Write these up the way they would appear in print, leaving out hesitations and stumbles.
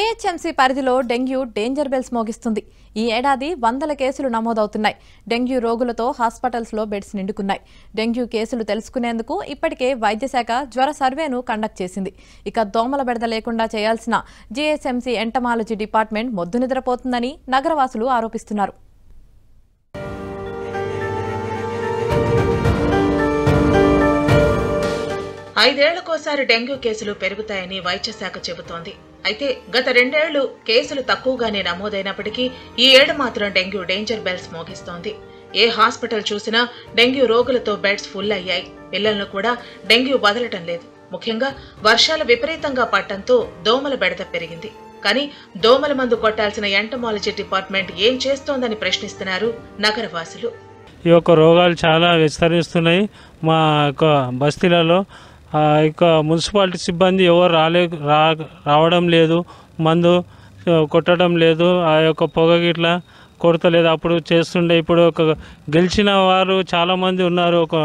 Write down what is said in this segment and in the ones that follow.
GHMC పరిధిలో dengue danger bells మోగిస్తుంది. ఈ ఏడాది వందల కేసులు నమోదవుతున్నాయి. డెంగ్యూ రోగులతో హాస్పిటల్స్లో బెడ్స్ నిండుకున్నాయి. డెంగ్యూ కేసులు తెలుసుకునేందుకు ఇప్పటికే వైద్య శాఖ జ్వర సర్వేను కండక్ట్ చేసింది. ఇక దోమల బెడద లేకుండా చేయాల్సిన జీహెచ్ఎంసీ ఎంటమాలజీ డిపార్ట్మెంట్ మొద్దు నిద్రపోతుందని నగరవాసులు ఆరోపిస్తున్నారు. ఐదేళ్లకోసారి డెంగ్యూ కేసులు పెరుగుతాయని వైద్య శాఖ చెబుతోంది. అయితే గత 2 ఏళ్లు కేసులు తక్కువగానే నమోదైనప్పటికీ ఈ ఏడు మాత్రం డెంగ్యూ డేంజర్ బెల్స్ మోగిస్తోంది. ఏ హాస్పిటల్ చూసినా డెంగ్యూ రోగులతో బెడ్స్ ఫుల్ అయ్యాయి. పిల్లలను కూడా డెంగ్యూ వదలటం లేదు. ముఖ్యంగా వర్షాలు విపరీతంగా పడటంతో దోమల బెడద పెరిగింది. కానీ దోమల మందు కొట్టాల్సిన ఎంటమాలజీ డిపార్ట్మెంట్ ఏం చేస్తోందని ప్రశ్నిస్తున్నారు నగరవాసులు. ఈ యొక్క రోగాలు చాలా విస్తరిస్తున్నాయి. మా యొక్క బస్తీలలో మున్సిపాలిటీ సిబ్బంది ఎవరు రావడం లేదు, మందు కొట్టడం లేదు, ఆ యొక్క పొగ గిట్లా కొడతలేదు. అప్పుడు చేస్తుండే. ఇప్పుడు గెలిచిన వారు చాలామంది ఉన్నారు, ఒక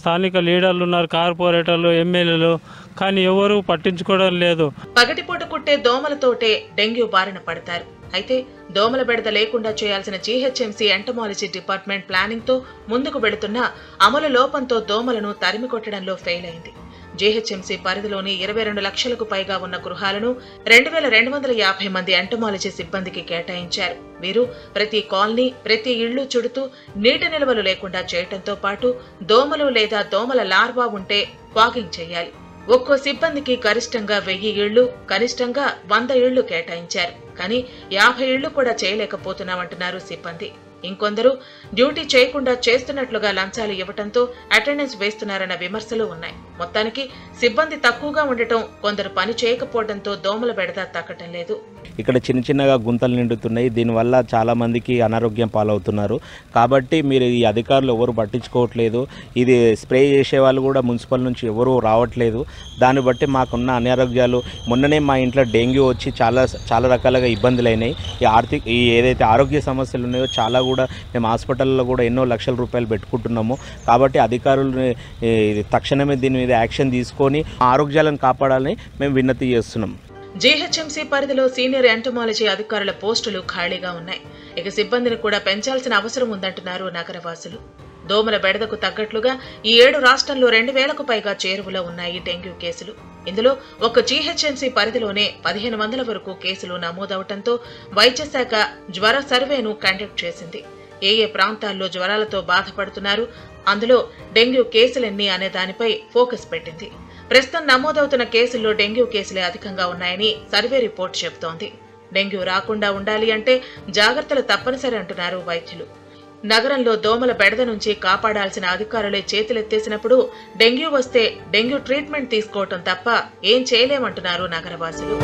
స్థానిక లీడర్లు ఉన్నారు, కార్పొరేటర్లు, ఎమ్మెల్యేలు, కానీ ఎవరు పట్టించుకోవడం లేదు. పగటిపూట కుట్టే దోమలతోటే డెంగ్యూ బారిన పడతారు. అయితే దోమల బెడద లేకుండా చేయాల్సిన జీహెచ్ఎంసీ ఎంటమాలజీ డిపార్ట్మెంట్ ప్లానింగ్ తో ముందుకు వెళుతున్నా అమలు లోపంతో దోమలను తరిమి కొట్టడంలో ఫెయిల్ అయింది. జీహెచ్ఎంసీ పరిధిలోని 22 లక్షలకు పైగా ఉన్న గృహాలను 2250 మంది ఎంటమాలజీ సిబ్బందికి కేటాయించారు. వీరు ప్రతి కాలనీ, ప్రతి ఇళ్లు చుడుతూ నీటి నిల్వలు లేకుండా చేయటంతో పాటు దోమలు లేదా దోమల లార్వా ఉంటే ఫాగింగ్ చేయాలి. ఒక్కో సిబ్బందికి గరిష్టంగా 1000 ఇళ్లు, కనిష్టంగా 100 ఇళ్లు కేటాయించారు. కానీ 50 ఇళ్లు కూడా చేయలేకపోతున్నామంటున్నారు సిబ్బంది. ఇంకొందరు డ్యూటీ చేయకుండా చేస్తున్నట్లుగా లంచాలు ఇవ్వటంతో అటెండెన్స్ వేస్తున్నారన్న విమర్శలు ఉన్నాయి. మొత్తానికి సిబ్బంది తక్కువగా ఉండటం, కొందరు పని చేయకపోవడంతో దోమల బెడద తగ్గటం లేదు. ఇక్కడ చిన్న చిన్నగా గుంతలు నిండుతున్నాయి. దీనివల్ల చాలా మందికి అనారోగ్యం పాలవుతున్నారు. కాబట్టి మీరు ఈ అధికారులు ఎవరు పట్టించుకోవట్లేదు. ఇది స్ప్రే చేసే వాళ్ళు కూడా మున్సిపల్ నుంచి ఎవరు రావట్లేదు. దాన్ని బట్టి మాకున్న అనారోగ్యాలు, మొన్ననే మా ఇంట్లో డెంగ్యూ వచ్చి చాలా రకాలుగా ఇబ్బందులు అయినాయి. ఈ ఏదైతే ఆరోగ్య సమస్యలు ఉన్నాయో చాలా కూడా మేము హాస్పిటల్లో కూడా ఎన్నో లక్షల రూపాయలు పెట్టుకుంటున్నాము. కాబట్టి అధికారులు తక్షణమే దీని మీద యాక్షన్ తీసుకొని ఆరోగ్యాలను కాపాడాలని మేము విన్నతి చేస్తున్నాం. జీహెచ్ఎంసీ పరిధిలో సీనియర్ ఎంటమాలజీ అధికారుల పోస్టులు ఖాళీగా ఉన్నాయి. ఇక సిబ్బందిని కూడా పెంచాల్సిన అవసరం ఉందంటున్నారు నగరవాసులు. దోమల బెడదకు తగ్గట్లుగా ఈ 7 రాష్ట్రంలో 2000కు పైగా చేరువలో ఉన్నాయి డెంగ్యూ కేసులు. ఇందులో ఒక్క జీహెచ్ఎంసీ పరిధిలోనే 1500 వరకు కేసులు నమోదవటంతో వైద్య శాఖ జ్వర సర్వేను కండక్ట్ చేసింది. ఏ ప్రాంతాల్లో జ్వరాలతో బాధపడుతున్నారు, అందులో డెంగ్యూ కేసులెన్ని అనే దానిపై ఫోకస్ పెట్టింది. ప్రస్తుతం నమోదవుతున్న కేసుల్లో డెంగ్యూ కేసులే అధికంగా ఉన్నాయని సర్వే రిపోర్ట్ చెబుతోంది. డెంగ్యూ రాకుండా ఉండాలి అంటే జాగ్రత్తలు తప్పనిసరి అంటున్నారు వైద్యులు. నగరంలో దోమల బెడద నుంచి కాపాడాల్సిన అధికారులే చేతులెత్తేసినప్పుడు డెంగ్యూ వస్తే డెంగ్యూ ట్రీట్మెంట్ తీసుకోవటం తప్ప ఏం చేయలేమంటున్నారు నగరవాసులు.